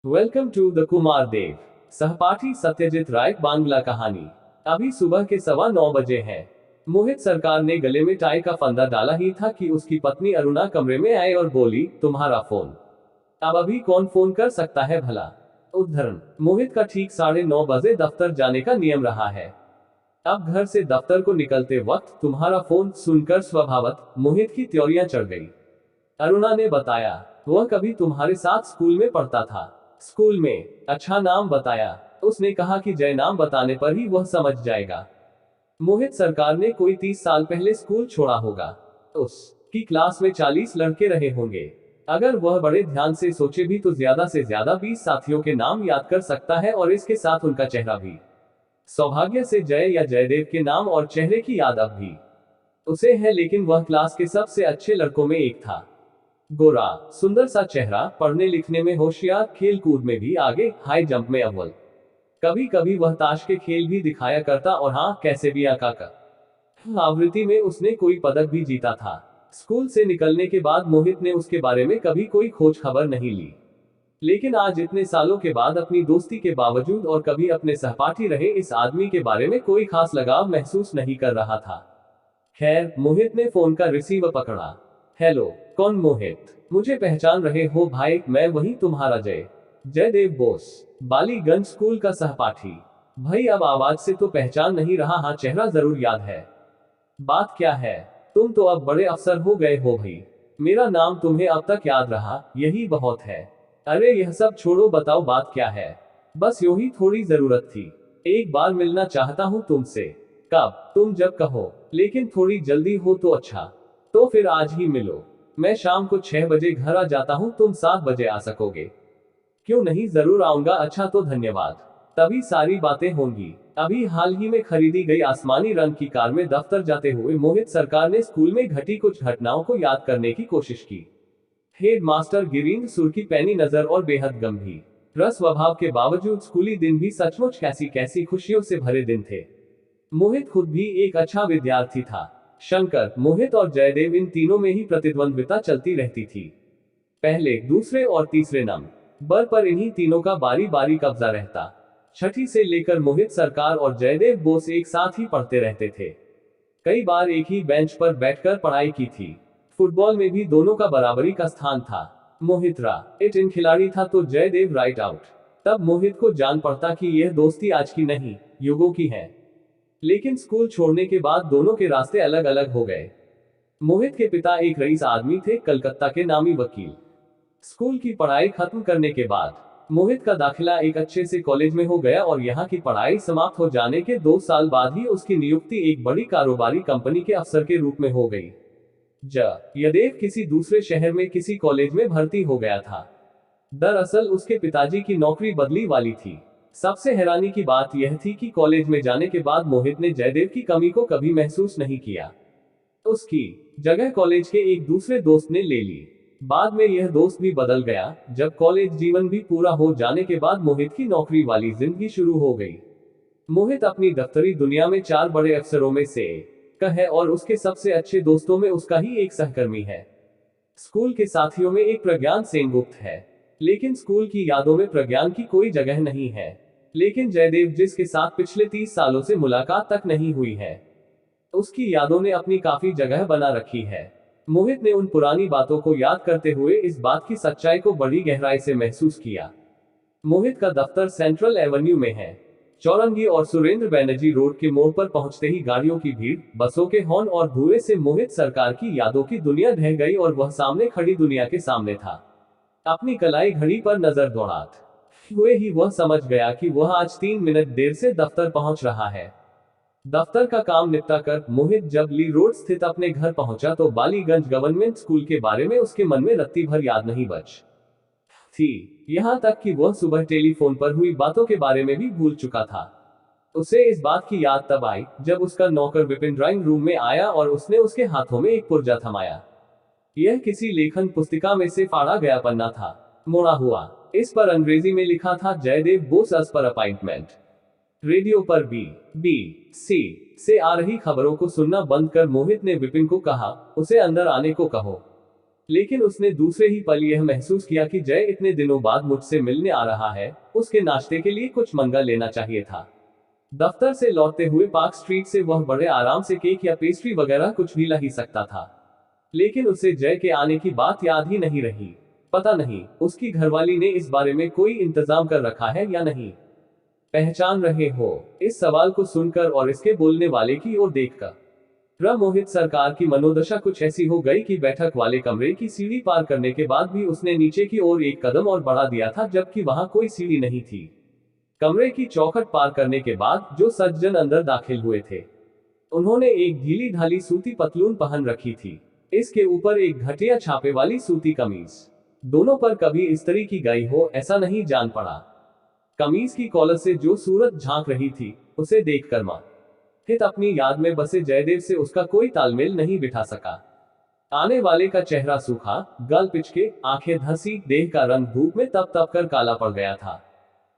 Welcome to the Kumar देव। सहपाठी सत्यजीत राय बांग्ला कहानी। अभी सुबह के 9:15 हैं। मोहित सरकार ने गले में टाई का फंदा डाला ही था कि उसकी पत्नी अरुणा कमरे में आई और बोली, तुम्हारा फोन। अब अभी कौन फोन कर सकता है भला। उद्धरण, मोहित का ठीक 9:30 दफ्तर जाने का नियम रहा है। अब घर से दफ्तर को निकलते वक्त तुम्हारा फोन सुनकर स्वभावत मोहित की त्योरियां चढ़ गई। अरुणा ने बताया, वह कभी तुम्हारे साथ स्कूल में पढ़ता था। स्कूल में? अच्छा, नाम बताया। उसने कहा कि जय नाम बताने पर ही वह समझ जाएगा। मोहित सरकार ने कोई 30 साल पहले स्कूल छोड़ा होगा। उसकी क्लास में 40 लड़के रहे होंगे। अगर वह बड़े ध्यान से सोचे भी तो ज्यादा से ज्यादा 20 साथियों के नाम याद कर सकता है और इसके साथ उनका चेहरा भी। सौभाग्य से जय या जयदेव के नाम और चेहरे की याद अब भी उसे है, लेकिन वह क्लास के सबसे अच्छे लड़कों में एक था। गोरा, सुंदर सा चेहरा, पढ़ने लिखने में होशियार, खेल कूद में भी आगे, हाई जंप में अव्वल। कभी कभी वह ताश के खेल भी दिखाया करता और हाँ, कैसे भी आका का आवृत्ति में उसने कोई पदक भी जीता था। स्कूल से निकलने के बाद मोहित ने उसके बारे में कभी कोई खोज खबर नहीं ली, लेकिन आज इतने सालों के बाद अपनी दोस्ती के बावजूद और कभी अपने सहपाठी रहे इस आदमी के बारे में कोई खास लगाव महसूस नहीं कर रहा था। खैर, मोहित ने फोन का रिसीवर पकड़ा। हेलो, कौन? मोहित, मुझे पहचान रहे हो भाई, मैं वही तुम्हारा जयदेव बोस, बालीगंज स्कूल का सहपाठी। भाई, अब आवाज से तो पहचान नहीं रहा, हाँ चेहरा जरूर याद है। बात क्या है? तुम तो अब बड़े अफसर हो गए हो भाई। मेरा नाम तुम्हें अब तक याद रहा, यही बहुत है। अरे यह सब छोड़ो, बताओ बात क्या है। बस यूं ही थोड़ी जरूरत थी। एक बार मिलना चाहता हूँ तुमसे। कब? तुम जब कहो, लेकिन थोड़ी जल्दी हो तो अच्छा। तो फिर आज ही मिलो। मैं शाम को 6 बजे घर आ जाता हूँ, तुम 7 बजे आ सकोगे? क्यों नहीं, जरूर आऊंगा। अच्छा तो धन्यवाद। तभी सारी बातें होंगी। अभी हाल ही में खरीदी गई आसमानी रंग की कार में दफ्तर जाते हुए मोहित सरकार ने स्कूल में घटी कुछ घटनाओं को याद करने की कोशिश की। हेड मास्टर गिरीन्द्र सुर की पैनी नजर और बेहद गंभीर रस स्वभाव के बावजूद स्कूली दिन भी सचमुच कैसी कैसी खुशियों से भरे दिन थे। मोहित खुद भी एक अच्छा विद्यार्थी था। शंकर, मोहित और जयदेव, इन तीनों में ही प्रतिद्वंद्विता चलती रहती थी। पहले, दूसरे और तीसरे नंबर पर इन्हीं तीनों का बारी बारी कब्जा रहता। छठी से लेकर मोहित सरकार और जयदेव बोस एक साथ ही पढ़ते रहते थे। कई बार एक ही बेंच पर बैठकर पढ़ाई की थी। फुटबॉल में भी दोनों का बराबरी का स्थान था। मोहित राइट इन खिलाड़ी था तो जयदेव राइट आउट। तब मोहित को जान पड़ता कि यह दोस्ती आज की नहीं, युगों की है। लेकिन स्कूल छोड़ने के बाद दोनों के रास्ते अलग अलग हो गए। मोहित के पिता एक रईस आदमी थे, कलकत्ता के नामी वकील। स्कूल की पढ़ाई खत्म करने के बाद मोहित का दाखिला एक अच्छे से कॉलेज में हो गया और यहाँ की पढ़ाई समाप्त हो जाने के 2 साल बाद ही उसकी नियुक्ति एक बड़ी कारोबारी कंपनी के अफसर के रूप में हो गई। जयदेव किसी दूसरे शहर में किसी कॉलेज में भर्ती हो गया था। दरअसल उसके पिताजी की नौकरी बदली वाली थी। सबसे हैरानी की बात यह थी कि कॉलेज में जाने के बाद मोहित ने जयदेव की कमी को कभी महसूस नहीं किया। उसकी जगह कॉलेज के एक दूसरे दोस्त ने ले ली। बाद में यह दोस्त भी बदल गया जब कॉलेज जीवन भी पूरा हो जाने के बाद मोहित की नौकरी वाली जिंदगी शुरू हो गई। मोहित अपनी दफ्तरी दुनिया में 4 बड़े अफसरों में से एक है और उसके सबसे अच्छे दोस्तों में उसका ही एक सहकर्मी है। स्कूल के साथियों में एक प्रज्ञान सेनगुप्त है, लेकिन स्कूल की यादों में प्रज्ञान की कोई जगह नहीं है। लेकिन जयदेव, जिसके साथ पिछले 30 सालों से मुलाकात तक नहीं हुई है, उसकी यादों ने अपनी काफी जगह बना रखी है। मोहित ने उन पुरानी बातों को याद करते हुए इस बात की सच्चाई को बड़ी गहराई से महसूस किया। मोहित का दफ्तर सेंट्रल एवेन्यू में है। चौरंगी और सुरेंद्र बैनर्जी रोड के मोड़ पर पहुंचते ही गाड़ियों की भीड़, बसों के हॉर्न और धुएं से मोहित सरकार की यादों की दुनिया ढह गई और वह सामने खड़ी दुनिया के सामने था। अपनी कलाई घड़ी पर नजर दौड़ाते हुए ही वह समझ गया कि वह आज 3 मिनट देर से दफ्तर पहुंच रहा है। दफ्तर का काम निपटा कर मोहित जब ली रोड स्थित अपने घर पहुंचा तो बालीगंज गवर्नमेंट स्कूल के बारे में उसके मन में रत्ती भर याद नहीं बच थी। यहाँ तक कि वह सुबह टेलीफोन पर हुई बातों के बारे में भी भूल चुका था। उसे इस बात की याद तब आई जब उसका नौकर विपिन ड्राइंग रूम में आया और उसने उसके हाथों में एक पुर्जा थमाया। यह किसी लेखन पुस्तिका में से फाड़ा गया पन्ना था, मोड़ा हुआ। इस पर अंग्रेजी में लिखा था, जयदेव बोस अस पर अपॉइंटमेंट। रेडियो पर BBC से आ रही खबरों को सुनना बंद कर मोहित ने विपिन को कहा, उसे अंदर आने को कहो। लेकिन उसने दूसरे ही पल यह महसूस किया कि जय इतने दिनों बाद मुझसे मिलने आ रहा है, उसके नाश्ते के लिए कुछ मंगा लेना चाहिए था। दफ्तर से लौटते हुए पार्क स्ट्रीट से वह बड़े आराम से केक या पेस्ट्री वगैरह कुछ भी ला ही सकता था, लेकिन उसे जय के आने की बात याद ही नहीं रही। पता नहीं उसकी घरवाली ने इस बारे में कोई इंतजाम कर रखा है या नहीं। पहचान रहे हो? इस सवाल को सुनकर और इसके बोलने वाले की ओर देखकर मोहित सरकार की मनोदशा कुछ ऐसी हो गई कि बैठक वाले कमरे की सीढ़ी पार करने के बाद भी उसने नीचे की ओर एक कदम और बढ़ा दिया था, जबकि वहां कोई सीढ़ी नहीं थी। कमरे की चौखट पार करने के बाद जो सज्जन अंदर दाखिल हुए थे, उन्होंने एक ढीली ढाली सूती पतलून पहन रखी थी, इसके ऊपर एक घटिया छापे वाली सूती कमीज। दोनों पर कभी इस्त्री की गई हो ऐसा नहीं जान पड़ा। कमीज की कॉलर से जो सूरत झांक रही थी, उसे देखकर मोहित अपनी याद में बसे जयदेव से उसका कोई तालमेल नहीं बिठा सका। आने वाले का चेहरा सूखा, गाल पिचके, आंखें धंसी, देह का रंग धूप में तप तप कर काला पड़ गया था।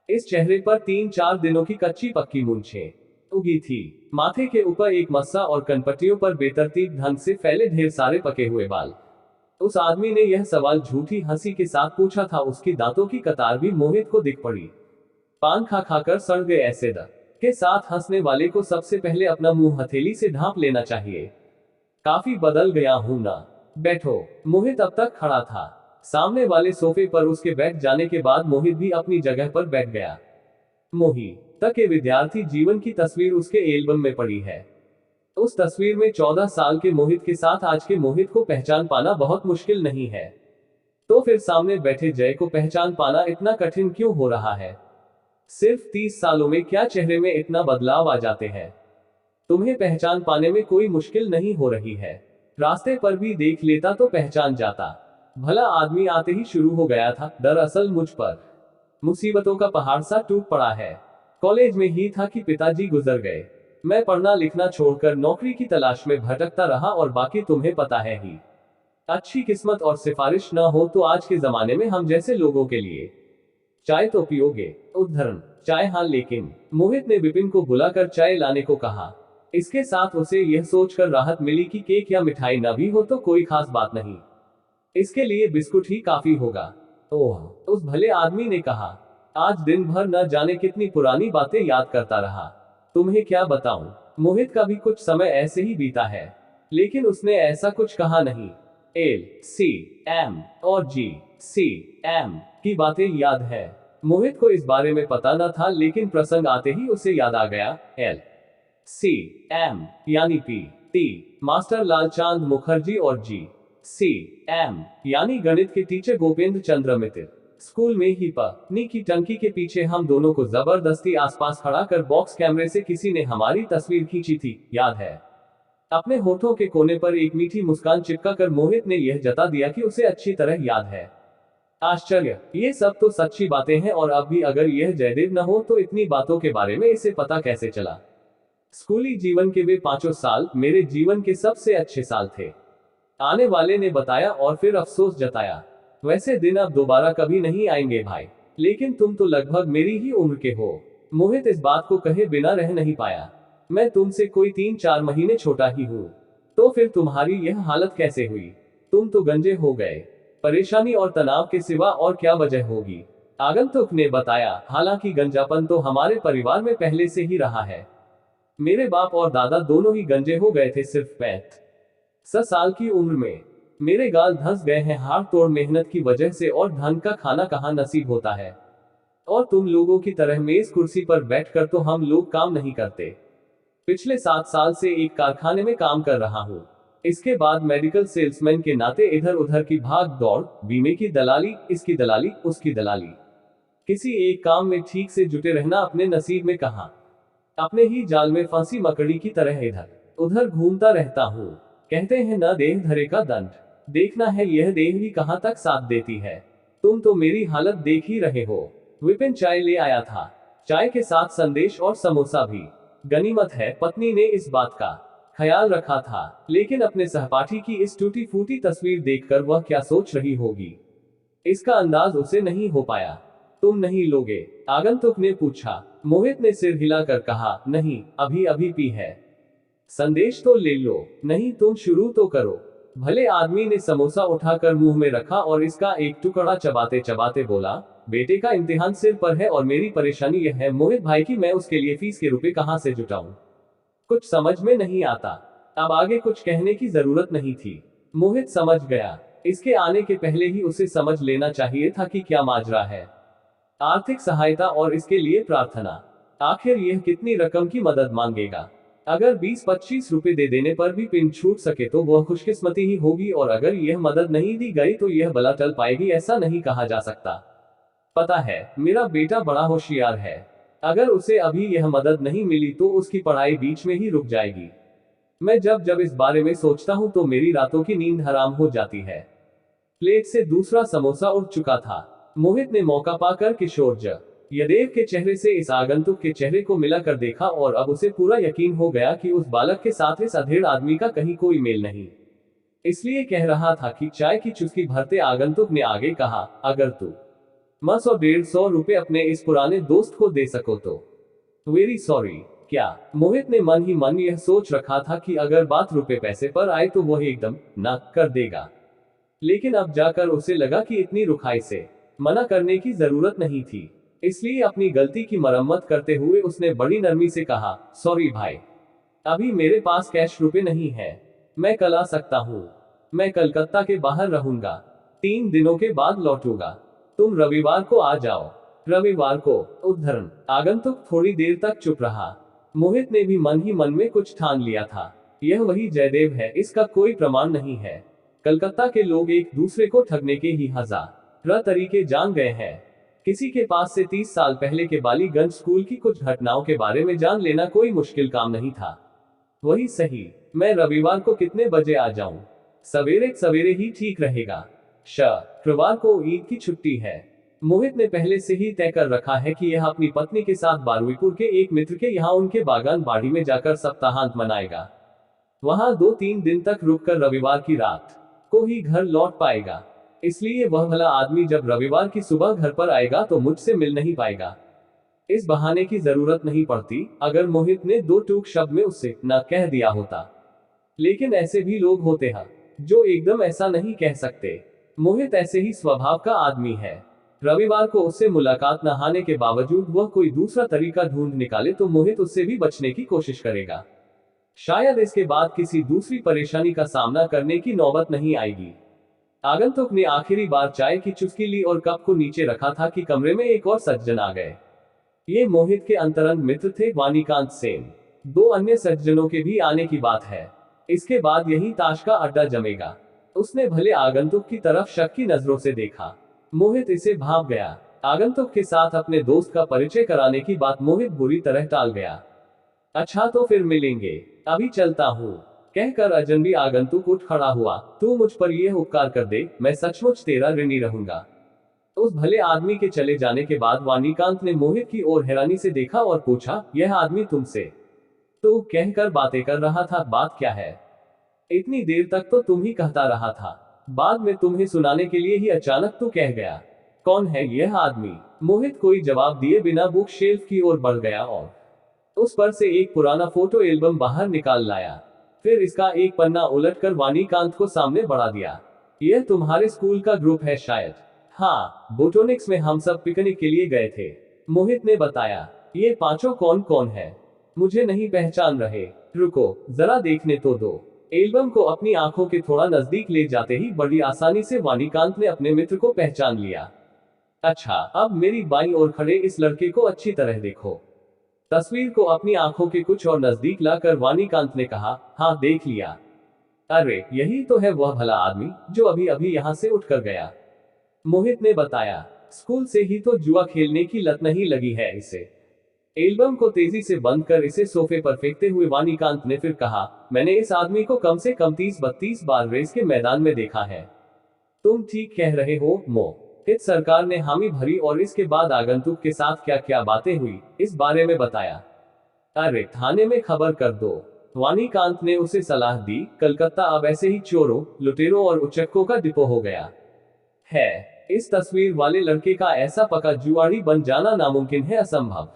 इस चेहरे पर 3-4 दिनों की कच्ची पक्की मूंछें उगी थी। माथे के ऊपर एक मस्सा और कनपट्टियों पर बेतरतीब ढंग से फैले ढेर सारे पके हुए बाल। उस आदमी ने यह सवाल झूठी हंसी के साथ पूछा था। उसकी दांतों की कतार भी मोहित को दिख पड़ी। पान खा खाकर सड़ गए ऐसे दर्द के साथ हंसने वाले को सबसे पहले अपना मुंह हथेली से ढांप लेना चाहिए। काफी बदल गया हूं ना? बैठो। मोहित अब तक खड़ा था। सामने वाले सोफे पर उसके बैठ जाने के बाद मोहित भी अपनी जगह पर बैठ गया। मोहित के विद्यार्थी जीवन की तस्वीर उसके एल्बम में पड़ी है। उस तस्वीर में 14 साल के मोहित के साथ आज के मोहित को पहचान पाना बहुत मुश्किल नहीं है, तो फिर सामने बैठे जय को पहचान पाना इतना कठिन क्यों हो रहा है? सिर्फ 30 सालों में क्या चेहरे में इतना बदलाव आ जाते हैं? तुम्हें पहचान पाने में कोई मुश्किल नहीं हो रही है? रास्ते पर भी देख लेता तो पहचान जाता। भला आदमी आते ही शुरू हो गया था। दरअसल मुझ पर मुसीबतों का पहाड़ सा टूट पड़ा है। कॉलेज में ही था कि पिताजी गुजर गए। मैं पढ़ना लिखना छोड़कर नौकरी की तलाश में भटकता रहा और बाकी तुम्हें पता है ही। अच्छी किस्मत और सिफारिश न हो तो आज के जमाने में हम जैसे लोगों के लिए चाय तो पियोगे? उद्धरण चाय हाँ, लेकिन मोहित ने विपिन को बुलाकर चाय लाने को कहा। इसके साथ उसे यह सोचकर राहत मिली कि केक या मिठाई न भी हो तो कोई खास बात नहीं, इसके लिए बिस्कुट ही काफी होगा। ओह, उस भले आदमी ने कहा। आज दिन भर न जाने कितनी पुरानी बातें याद करता रहा। तुम्हें क्या बताऊं, मोहित का भी कुछ समय ऐसे ही बीता है, लेकिन उसने ऐसा कुछ कहा नहीं। LCM और GCM की बातें याद है। मोहित को इस बारे में पता न था, लेकिन प्रसंग आते ही उसे याद आ गया। LCM यानी PT मास्टर लालचांद मुखर्जी और GCM यानी गणित के टीचर गोपेंद्र चंद्र मित्र। स्कूल में ही पत्नी की टंकी के पीछे हम दोनों को जबरदस्ती आसपास खड़ा कर बॉक्स कैमरे से किसी ने हमारी तस्वीर खींची थी, याद है? अपने होठों के कोने पर एक मीठी मुस्कान चिपका कर मोहित ने यह जता दिया कि उसे अच्छी तरह याद है। आश्चर्य, ये सब तो सच्ची बातें हैं, और अब भी अगर यह जयदेव न हो तो इतनी बातों के बारे में इसे पता कैसे चला? स्कूली जीवन के वे 5 साल मेरे जीवन के सबसे अच्छे साल थे, आने वाले ने बताया और फिर अफसोस जताया। वैसे दिन अब दोबारा कभी नहीं आएंगे भाई, लेकिन तुम तो लगभग मेरी ही उम्र के हो। मोहित इस बात को कहे बिना रह नहीं पाया। मैं तुमसे कोई 3-4 महीने छोटा ही हूँ। तो फिर तुम्हारी यह हालत कैसे हुई? तुम तो गंजे हो गए। परेशानी और तनाव के सिवा और क्या वजह होगी? आगंतुक ने बताया। हालांकि गंजापन तो हमारे परिवार में पहले से ही रहा है। मेरे बाप और दादा दोनों ही गंजे हो गए थे सिर्फ 65 साल की उम्र में। मेरे गाल धंस गए हैं हाड़ तोड़ मेहनत की वजह से, और ढंग का खाना कहाँ नसीब होता है। और तुम लोगों की तरह मेज कुर्सी पर बैठकर तो हम लोग काम नहीं करते। पिछले 7 साल से एक कारखाने में काम कर रहा हूँ। इसके बाद मेडिकल सेल्समैन के नाते इधर उधर की भाग दौड़, बीमे की दलाली, इसकी दलाली, उसकी दलाली। किसी एक काम में ठीक से जुटे रहना अपने नसीब में कहाँ। अपने ही जाल में फांसी मकड़ी की तरह इधर उधर घूमता रहता हूँ। कहते हैं न देह धरे का दंड, देखना है यह देह भी कहाँ तक साथ देती है। तुम तो मेरी हालत देख ही रहे हो। विपिन चाय ले आया था, चाय के साथ संदेश और समोसा भी। गनीमत है पत्नी ने इस बात का ख्याल रखा था, लेकिन अपने सहपाठी की इस टूटी फूटी तस्वीर देखकर वह क्या सोच रही होगी, इसका अंदाज उसे नहीं हो पाया। तुम नहीं लोगे? आगंतुक ने पूछा। मोहित ने सिर हिलाकर कहा, नहीं, अभी अभी पी है। संदेश तो ले लो। नहीं, तुम शुरू तो करो। भले आदमी ने समोसा उठाकर मुंह में रखा और इसका एक टुकड़ा चबाते चबाते बोला, बेटे का इम्तिहान सिर पर है और मेरी परेशानी यह है मोहित भाई कि मैं उसके लिए फीस के रुपए कहां से जुटाऊं। कुछ समझ में नहीं आता। अब आगे कुछ कहने की जरूरत नहीं थी। मोहित समझ गया। इसके आने के पहले ही उसे समझ लेना चाहिए था कि क्या माजरा है। आर्थिक सहायता और इसके लिए प्रार्थना। आखिर यह कितनी रकम की मदद मांगेगा? अगर 20-25 रुपए दे देने पर भी पिन छूट सके तो वह खुशकिस्मती ही होगी, और अगर यह मदद नहीं दी गई तो यह बला टल पाएगी, ऐसा नहीं कहा जा सकता। पता है, मेरा बेटा बड़ा होशियार है। अगर उसे अभी यह मदद नहीं मिली तो उसकी पढ़ाई बीच में ही रुक जाएगी। मैं जब जब इस बारे में सोचता हूं तो मेरी रातों की नींद हराम हो जाती है। प्लेट से दूसरा समोसा उठ चुका था। मोहित ने मौका पाकर किशोर यदेव के चेहरे से इस आगंतुक के चेहरे को मिलाकर देखा और अब उसे पूरा यकीन हो गया कि उस बालक के साथ इस अधेड़ आदमी का कहीं कोई मेल नहीं। इसलिए कह रहा था कि चाय की चुस्की भरते आगंतुक ने आगे कहा, अगर तू 100-150 रुपए अपने इस पुराने दोस्त को दे सको तो वेरी सॉरी। क्या? मोहित ने मन ही मन यह सोच रखा था कि अगर बात रुपए पैसे पर आए तो वह एकदम ना कर देगा, लेकिन अब जाकर उसे लगा कि इतनी रुखाई से मना करने की जरूरत नहीं थी। इसलिए अपनी गलती की मरम्मत करते हुए उसने बड़ी नरमी से कहा, सॉरी भाई, अभी मेरे पास कैश रुपए नहीं है, मैं कल आ सकता हूँ। मैं कलकत्ता के बाहर रहूंगा, 3 दिनों के बाद लौटूंगा, तुम रविवार को आ जाओ। रविवार को? उद्धरण। आगंतुक थोड़ी देर तक चुप रहा। मोहित ने भी मन ही मन में कुछ ठान लिया था। यह वही जयदेव है, इसका कोई प्रमाण नहीं है। कलकत्ता के लोग एक दूसरे को ठगने के ही हजार तरीके जान गए हैं। किसी के पास से 30 साल पहले के बालीगंज स्कूल की कुछ घटनाओं के बारे में जान लेना कोई मुश्किल काम नहीं था। वही सही, मैं रविवार को कितने बजे आ जाऊं? सवेरे सवेरे ही ठीक रहेगा। शुक्रवार को ईद की छुट्टी है। मोहित ने पहले से ही तय कर रखा है कि यह अपनी पत्नी के साथ बारुईपुर के एक मित्र के यहाँ उनके बागान बाड़ी में जाकर सप्ताहांत मनाएगा। वहां 2-3 दिन तक रुककर रविवार की रात को ही घर लौट पाएगा। इसलिए वह भला आदमी जब रविवार की सुबह घर पर आएगा तो मुझसे मिल नहीं पाएगा। इस बहाने की जरूरत नहीं पड़ती। अगर मोहित ने 2 टूक शब्द में उससे न कह दिया होता, लेकिन ऐसे भी लोग होते हैं जो एकदम ऐसा नहीं कह सकते। मोहित ऐसे ही स्वभाव का आदमी है। रविवार को उससे मुलाकात न होने के बावजूद वह कोई दूसरा तरीका ढूंढ निकाले तो मोहित उससे भी बचने की कोशिश करेगा। शायद इसके बाद किसी दूसरी परेशानी का सामना करने की नौबत नहीं आएगी। आगंतुक ने आखिरी बार चाय की चुस्की ली और कप को नीचे रखा था कि कमरे में एक और सज्जन आ गए। ये मोहित के अंतरंग मित्र थे, वाणीकांत सेन। 2 अन्य सज्जनों के भी आने की बात है। इसके बाद यही ताश का अड्डा जमेगा। उसने भले आगंतुक की तरफ शक की नजरों से देखा। मोहित इसे भाप गया। आगंतुक के साथ अपने दोस्त का परिचय कराने की बात मोहित बुरी तरह टाल गया। अच्छा तो फिर मिलेंगे, अभी चलता हूँ, कहकर अजनबी आगंतुक उठ खड़ा हुआ। तू मुझ पर यह उपकार कर दे, मैं सचमुच तेरा ऋणी रहूंगा। उस भले आदमी के चले जाने के बाद वाणीकांत ने मोहित की ओर हैरानी से देखा और पूछा, यह आदमी तुमसे तो कहकर बातें कर रहा था, बात क्या है? इतनी देर तक तो तुम ही कहता रहा था, बाद में तुम्हें सुनाने के लिए ही अचानक तू कह गया। कौन है यह आदमी? मोहित कोई जवाब दिए बिना बुक शेल्फ की ओर बढ़ गया और उस पर से एक पुराना फोटो एल्बम बाहर निकाल लाया। फिर इसका एक पन्ना उलटकर वाणीकांत को सामने बढ़ा दिया। यह तुम्हारे स्कूल का ग्रुप है शायद? हाँ, बोटोनिक्स में हम सब पिकनिक के लिए गए थे, मोहित ने बताया। ये 5 कौन कौन है? मुझे नहीं पहचान रहे? रुको, जरा देखने तो दो। एल्बम को अपनी आंखों के थोड़ा नजदीक ले जाते ही बड़ी आसानी से वाणीकांत ने अपने मित्र को पहचान लिया। अच्छा, अब मेरी बाईं ओर खड़े इस लड़के को अच्छी तरह देखो। तस्वीर को अपनी आंखों के कुछ और नजदीक लाकर वाणीकांत ने कहा, हाँ देख लिया। अरे यही तो है वह भला आदमी जो अभी अभी यहाँ से उठकर गया, मोहित ने बताया। स्कूल से ही तो जुआ खेलने की लत नहीं लगी है इसे। एल्बम को तेजी से बंद कर इसे सोफे पर फेंकते हुए वाणीकांत ने फिर कहा, मैंने इस आदमी को कम से कम 30-32 बार रेस के मैदान में देखा है। तुम ठीक कह रहे हो मोहित। सरकार ने हामी भरी और इसके बाद आगंतुक के साथ क्या क्या बातें हुई इस बारे में बताया। अरे थाने में खबर कर दो, वाणीकांत ने उसे सलाह दी। कलकत्ता अब ऐसे ही चोरों, लुटेरों और उचक्कों का डिपो हो गया है। इस तस्वीर वाले लड़के का ऐसा पका जुआड़ी बन जाना नामुमकिन है, असंभव।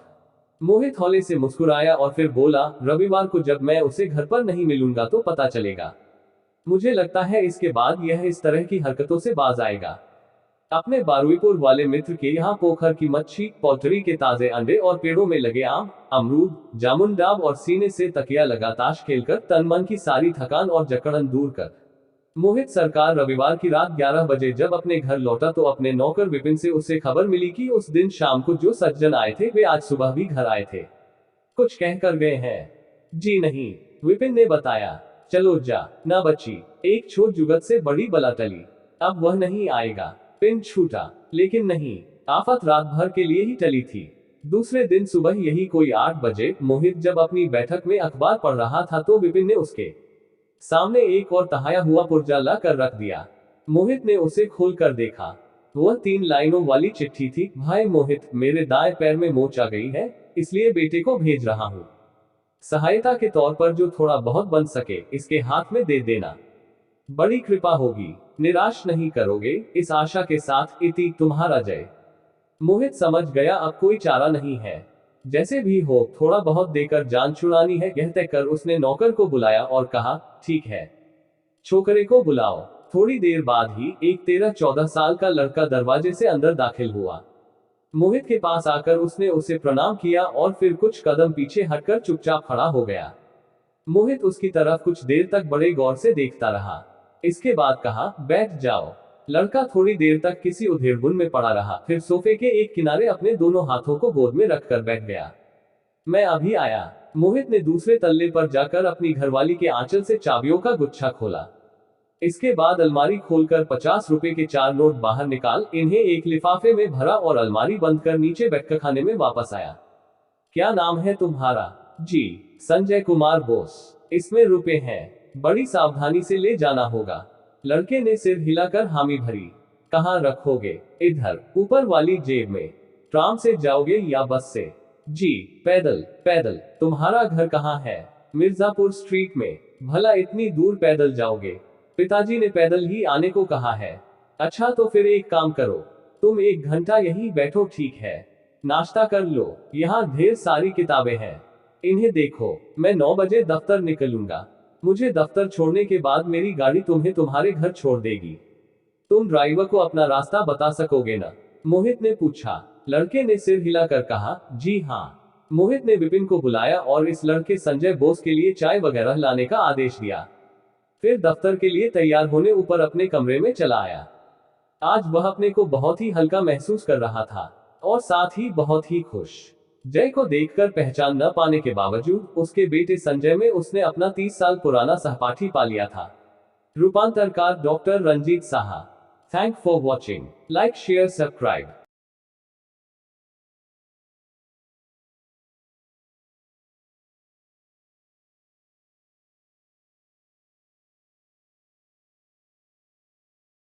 मोहित हौले से मुस्कुराया और फिर बोला, रविवार को जब मैं उसे घर पर नहीं मिलूंगा तो पता चलेगा। मुझे लगता है इसके बाद यह इस तरह की हरकतों से बाज आएगा। अपने बारुईपुर वाले मित्र के यहाँ पोखर की मच्छी, पोल्ट्री के ताजे अंडे और पेड़ों में लगे आम, अमरूद, जामुन डाब और सीने से तकिया लगा ताश खेलकर तन मन की सारी थकान और जकड़न दूर कर मोहित सरकार रविवार की रात 11 बजे जब अपने घर लौटा तो अपने नौकर विपिन से उसे खबर मिली कि उस दिन शाम को जो सज्जन आए थे वे आज सुबह भी घर आए थे। कुछ कह कर गए हैं? जी नहीं, विपिन ने बताया। चलो जा ना बच्ची, एक छोट जुगत से बड़ी बला टली, अब वह नहीं आएगा। पिन छूटा, लेकिन नहीं, आफत रात भर के लिए ही टली थी। दूसरे दिन सुबह यही कोई 8 बजे मोहित जब अपनी बैठक में अखबार पढ़ रहा था तो विपिन ने उसके सामने एक और तहाया हुआ पुर्जा ला कर रख दिया। मोहित ने उसे खोल कर देखा। वह 3 लाइनों वाली चिट्ठी थी। भाई मोहित, मेरे दाएं पैर में मोच आ गई है, इसलिए बेटे को भेज रहा हूँ। सहायता के तौर पर जो थोड़ा बहुत बन सके इसके हाथ में दे देना। बड़ी कृपा होगी, निराश नहीं करोगे, इस आशा के साथ, इति तुम्हारा जय। मोहित समझ गया अब कोई चारा नहीं है। जैसे भी हो थोड़ा बहुत देकर जान छुड़ानी है, यह तय कर उसने नौकर को बुलाया और कहा, ठीक है, छोकरे को बुलाओ। थोड़ी देर बाद ही एक 13-14 साल का लड़का दरवाजे से अंदर दाखिल हुआ। मोहित के पास आकर उसने उसे प्रणाम किया और फिर कुछ कदम पीछे हटकर चुपचाप खड़ा हो गया। मोहित उसकी तरफ कुछ देर तक बड़े गौर से देखता रहा। इसके बाद कहा, बैठ जाओ। लड़का थोड़ी देर तक किसी उधेड़बुन में पड़ा रहा, फिर सोफे के एक किनारे अपने दोनों हाथों को गोद में रखकर बैठ गया। मैं अभी आया। मोहित ने दूसरे तल्ले पर जाकर अपनी घरवाली के आंचल से चाबियों का गुच्छा खोला। इसके बाद अलमारी खोलकर 50 रुपए के 4 नोट बाहर निकाल इन्हें एक लिफाफे में भरा और अलमारी बंद कर नीचे बैठकर खाने में वापस आया। क्या नाम है तुम्हारा? जी, संजय कुमार बोस। इसमें रुपए हैं, बड़ी सावधानी से ले जाना होगा। लड़के ने सिर हिलाकर हामी भरी। कहाँ रखोगे? इधर, ऊपर वाली जेब में। ट्राम से जाओगे या बस से? जी, पैदल। पैदल? तुम्हारा घर कहाँ है? मिर्जापुर स्ट्रीट में। भला इतनी दूर पैदल जाओगे? पिताजी ने पैदल ही आने को कहा है। अच्छा तो फिर एक काम करो, तुम 1 घंटा यहीं बैठो, ठीक है? नाश्ता कर लो, यहाँ ढेर सारी किताबें हैं, इन्हें देखो। मैं 9 बजे दफ्तर निकलूंगा। मुझे दफ्तर छोड़ने के बाद मेरी गाड़ी तुम्हें तुम्हारे घर छोड़ देगी। तुम ड्राइवर को अपना रास्ता बता सकोगे ना? मोहित ने पूछा। लड़के ने सिर हिलाकर कहा, जी हाँ। मोहित ने विपिन को बुलाया और इस लड़के संजय बोस के लिए चाय वगैरह लाने का आदेश दिया। फिर दफ्तर के लिए तैयार होने ऊपर अपने कमरे में चला आया। आज वह अपने को बहुत ही हल्का महसूस कर रहा था और साथ ही बहुत ही खुश। जय को देखकर पहचान न पाने के बावजूद उसके बेटे संजय में उसने अपना 30 साल पुराना सहपाठी पा लिया था। रूपांतरकार doctor Ranjit Saha. Thank for watching. Like share subscribe.